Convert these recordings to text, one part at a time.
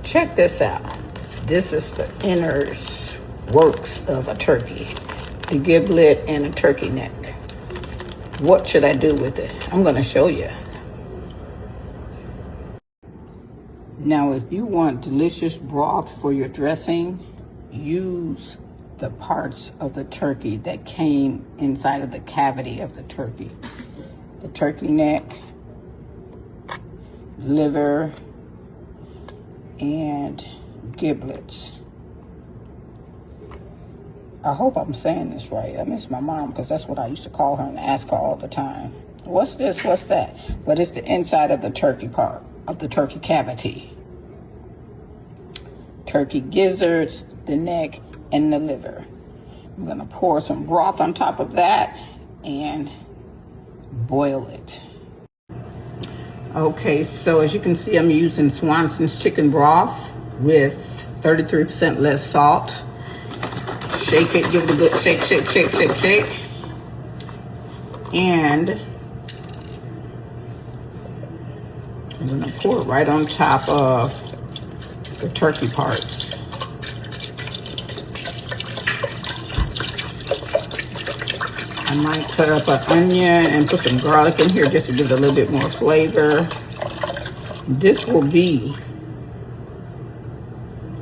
Check this out. This is the inner works of a turkey, the giblet and a turkey neck. What should I do with it? I'm going to show you. Now, if you want delicious broth for your dressing, use the parts of the turkey that came inside of the cavity of the turkey. The turkey neck, liver, and giblets. I hope I'm saying this right. I miss my mom because that's what I used to call her and ask her all the time. What's this? What's that? But it's the inside of the turkey part, of the turkey cavity. Turkey gizzards, the neck, and the liver. I'm gonna pour some broth on top of that and boil it. Okay, so as you can see, I'm using Swanson's chicken broth with 33% less salt. Shake it, give it a good shake, shake, shake, shake, shake. And I'm gonna pour it right on top of the turkey parts. I might cut up an onion and put some garlic in here just to give it a little bit more flavor. This will be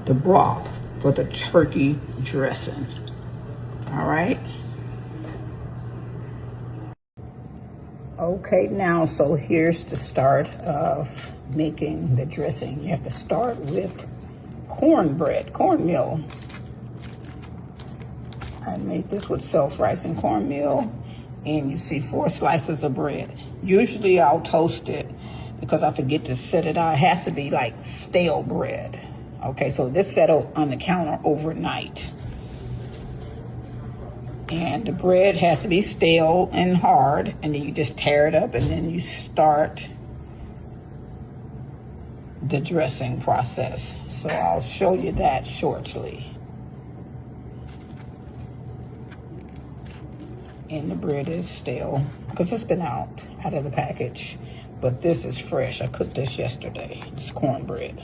the broth for the turkey dressing. All right. Okay, now, so here's the start of making the dressing. You have to start with cornbread, cornmeal. I made this with self-rice and cornmeal, and you see 4 slices of bread. Usually I'll toast it because I forget to set it out. It has to be like stale bread. Okay, so this settled on the counter overnight. And the bread has to be stale and hard, and then you just tear it up and then you start the dressing process. So I'll show you that shortly. And the bread is stale because it's been out of the package. But this is fresh. I cooked this yesterday. It's cornbread.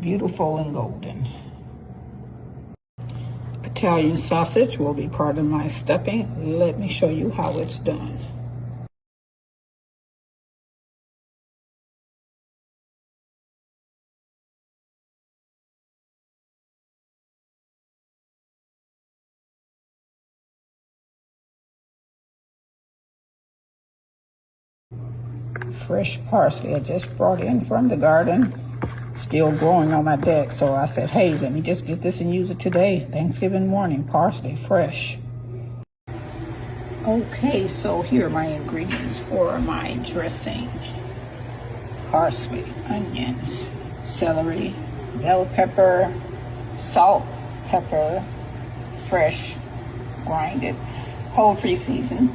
Beautiful and golden. Italian sausage will be part of my stuffing. Let me show you how it's done. Fresh parsley I just brought in from the garden, still growing on my deck. So I said, hey, let me just get this and use it today, Thanksgiving morning. Parsley, fresh. Okay, so here are my ingredients for my dressing. Parsley, onions, celery, bell pepper, salt, pepper, fresh, grinded, poultry season,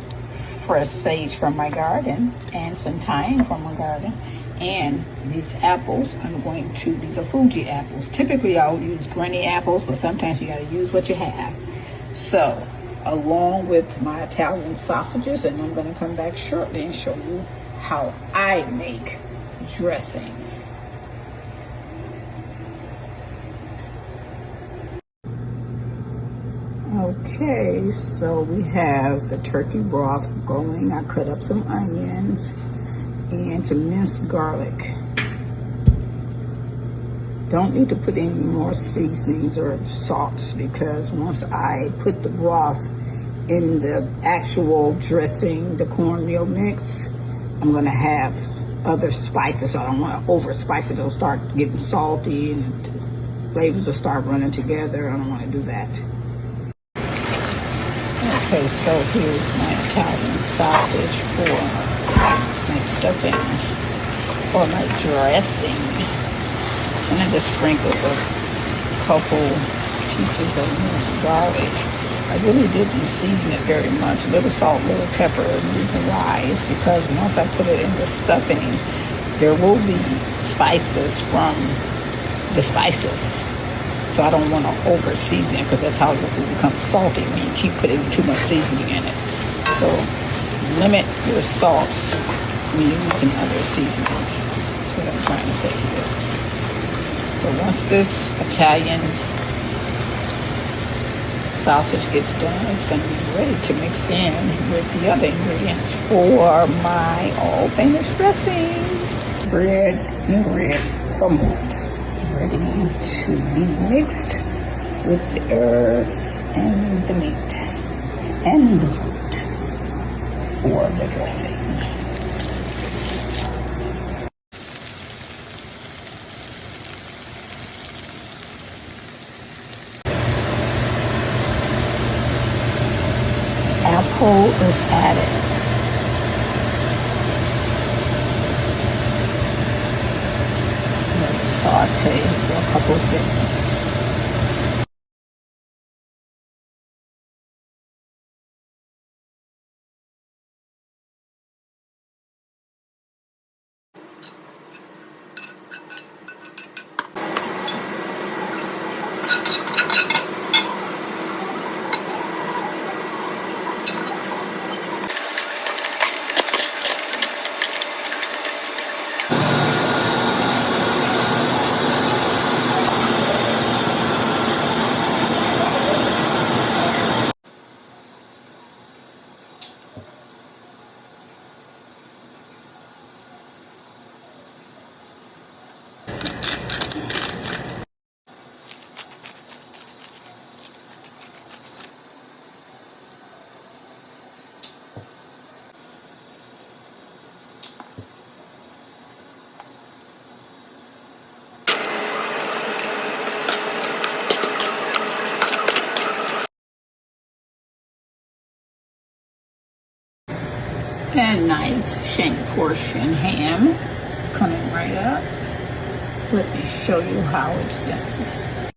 fresh sage from my garden, and some thyme from my garden. And these apples, these are Fuji apples. Typically I'll use granny apples, but sometimes you gotta use what you have. So, along with my Italian sausages, and I'm gonna come back shortly and show you how I make dressing. Okay, so we have the turkey broth going. I cut up some onions and some minced garlic. Don't need to put any more seasonings or salts because once I put the broth in the actual dressing, the cornmeal mix, I'm gonna have other spices. So I don't want to over spice it. It'll start getting salty and flavors will start running together. I don't want to do that. Okay, so here's my Italian sausage for my stuffing, for my dressing. And I just sprinkled a couple pieces of minced garlic. I really didn't season it very much. A little salt, little pepper. The reason why is because once I put it in the stuffing, there will be spices from the spices. So I don't want to over season it because that's how it becomes salty when you keep putting too much seasoning in it. So limit your salts when you're using other seasonings. That's what I'm trying to say here. So once this Italian sausage gets done, it's going to be ready to mix in with the other ingredients for my all famous dressing. Bread and bread crumbled, ready to be mixed with the herbs and the meat and the fruit for the dressing. Apple is added. Let it saute for a couple of minutes. And nice shank portion ham coming right up. Let me show you how it's done.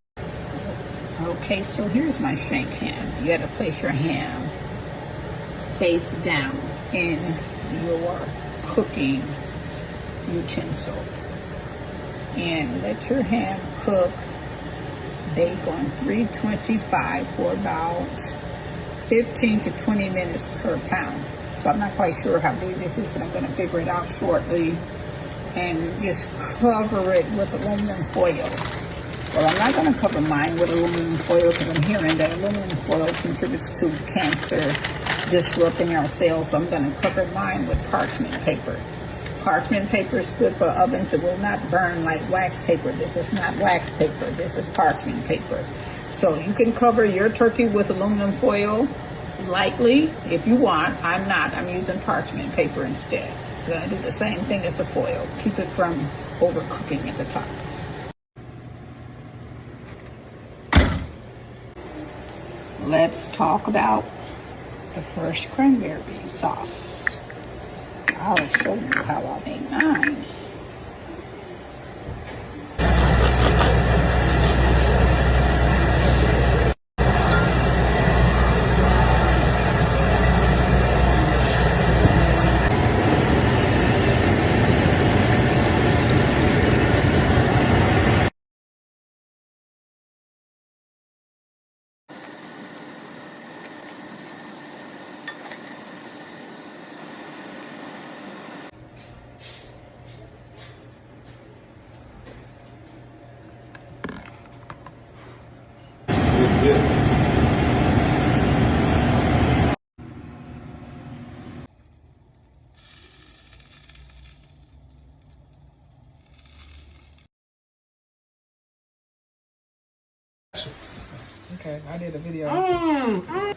Okay, so here's my shank ham. You gotta place your ham face down in your cooking utensil and let your ham cook, bake on 325 for about 15 to 20 minutes per pound. So I'm not quite sure how big this is, but I'm going to figure it out shortly. And just cover it with aluminum foil. Well, I'm not going to cover mine with aluminum foil because I'm hearing that aluminum foil contributes to cancer, disrupting our cells. So I'm going to cover mine with parchment paper. Parchment paper is good for ovens. It will not burn like wax paper. This is not wax paper. This is parchment paper. So you can cover your turkey with aluminum foil lightly if you want. I'm not. I'm using parchment paper instead. So I do the same thing as the foil. Keep it from overcooking at the top. Let's talk about the fresh cranberry sauce. I'll show you how I make mine. Okay, I did a video.